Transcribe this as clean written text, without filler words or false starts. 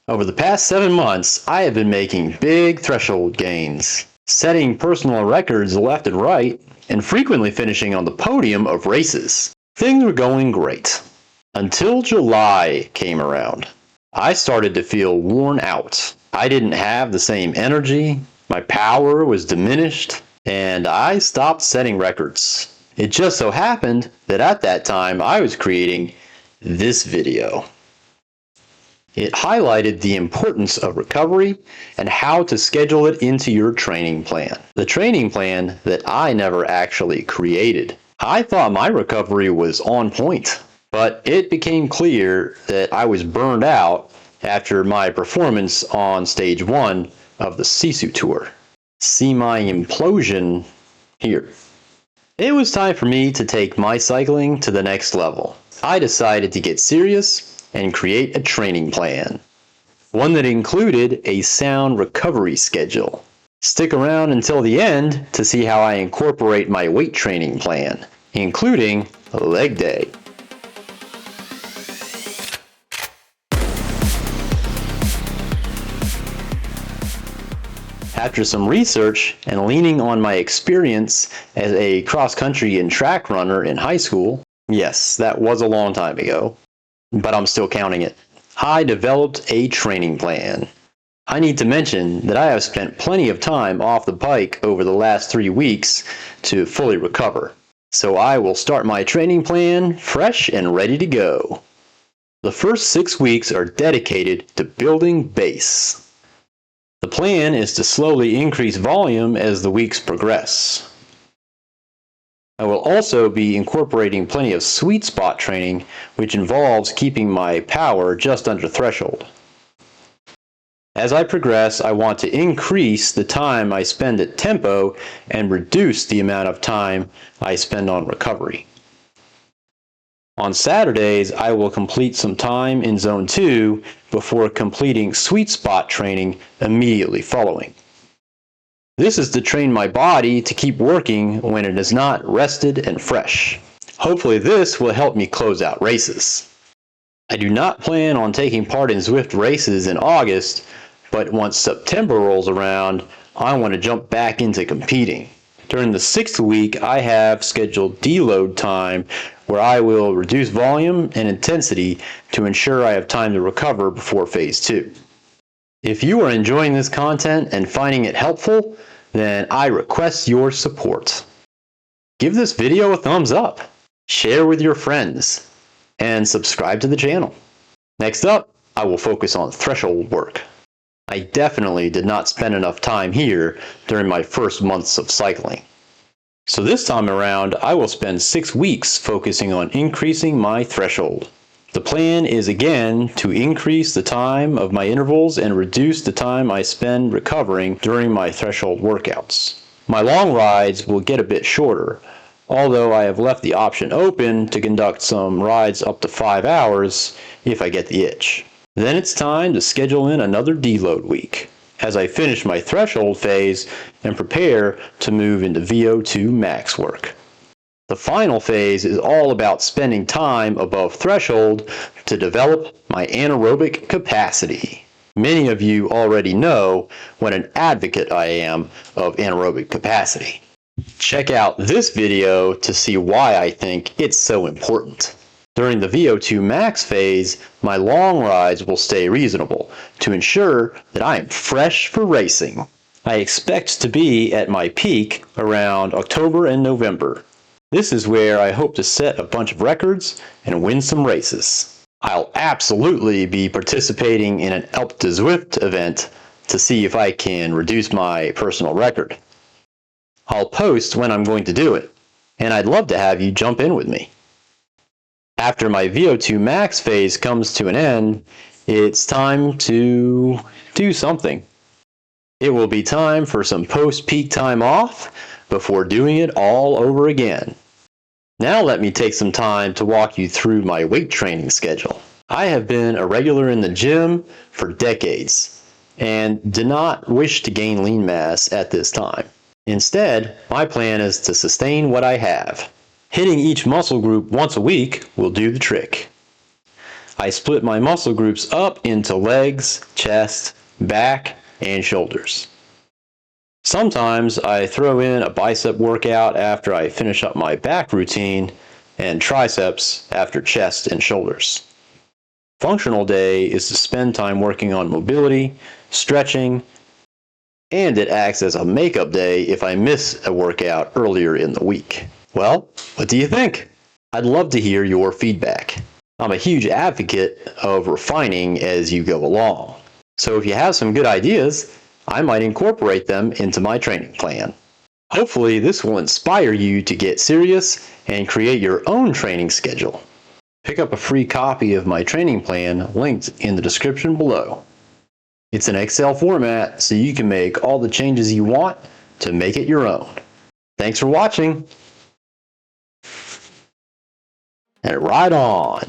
Over the past 7 months, I have been making big threshold gains, setting personal records left and right, and frequently finishing on the podium of races. Things were going great. Until July came around. I started to feel worn out. I didn't have the same energy, my power was diminished, and I stopped setting records. It just so happened that at that time I was creating this video. It highlighted the importance of recovery and how to schedule it into your training plan. The training plan that I never actually created. I thought my recovery was on point, but it became clear that I was burned out after my performance on stage 1 of the SISU Tour. See my implosion here. It was time for me to take my cycling to the next level. I decided to get serious and create a training plan, one that included a sound recovery schedule. Stick around until the end to see how I incorporate my weight training plan, including leg day. After some research and leaning on my experience as a cross-country and track runner in high school, yes, that was a long time ago, but I'm still counting it, I developed a training plan. I need to mention that I have spent plenty of time off the bike over the last 3 weeks to fully recover, so I will start my training plan fresh and ready to go. The first 6 weeks are dedicated to building base. The plan is to slowly increase volume as the weeks progress. I will also be incorporating plenty of sweet spot training, which involves keeping my power just under threshold. As I progress, I want to increase the time I spend at tempo and reduce the amount of time I spend on recovery. On Saturdays, I will complete some time in Zone 2 before completing sweet spot training immediately following. This is to train my body to keep working when it is not rested and fresh. Hopefully this will help me close out races. I do not plan on taking part in Zwift races in August, but once September rolls around, I want to jump back into competing. During the 6th week, I have scheduled deload time where I will reduce volume and intensity to ensure I have time to recover before phase 2. If you are enjoying this content and finding it helpful, then I request your support. Give this video a thumbs up, share with your friends, and subscribe to the channel. Next up, I will focus on threshold work. I definitely did not spend enough time here during my first months of cycling. So this time around, I will spend 6 weeks focusing on increasing my threshold. The plan is again to increase the time of my intervals and reduce the time I spend recovering during my threshold workouts. My long rides will get a bit shorter, although I have left the option open to conduct some rides up to 5 hours if I get the itch. Then it's time to schedule in another deload week, as I finish my threshold phase and prepare to move into VO2 max work. The final phase is all about spending time above threshold to develop my anaerobic capacity. Many of you already know what an advocate I am of anaerobic capacity. Check out this video to see why I think it's so important. During the VO2 max phase, my long rides will stay reasonable to ensure that I am fresh for racing. I expect to be at my peak around October and November. This is where I hope to set a bunch of records and win some races. I'll absolutely be participating in an Alpe to Zwift event to see if I can reduce my personal record. I'll post when I'm going to do it, and I'd love to have you jump in with me. After my VO2 max phase comes to an end, it's time to do something. It will be time for some post-peak time off before doing it all over again. Now let me take some time to walk you through my weight training schedule. I have been a regular in the gym for decades and do not wish to gain lean mass at this time. Instead, my plan is to sustain what I have. Hitting each muscle group once a week will do the trick. I split my muscle groups up into legs, chest, back, and shoulders. Sometimes I throw in a bicep workout after I finish up my back routine and triceps after chest and shoulders. Functional day is to spend time working on mobility, stretching, and it acts as a makeup day if I miss a workout earlier in the week. Well, what do you think? I'd love to hear your feedback. I'm a huge advocate of refining as you go along. So if you have some good ideas, I might incorporate them into my training plan. Hopefully this will inspire you to get serious and create your own training schedule. Pick up a free copy of my training plan linked in the description below. It's an Excel format so you can make all the changes you want to make it your own. Thanks for watching. And right on.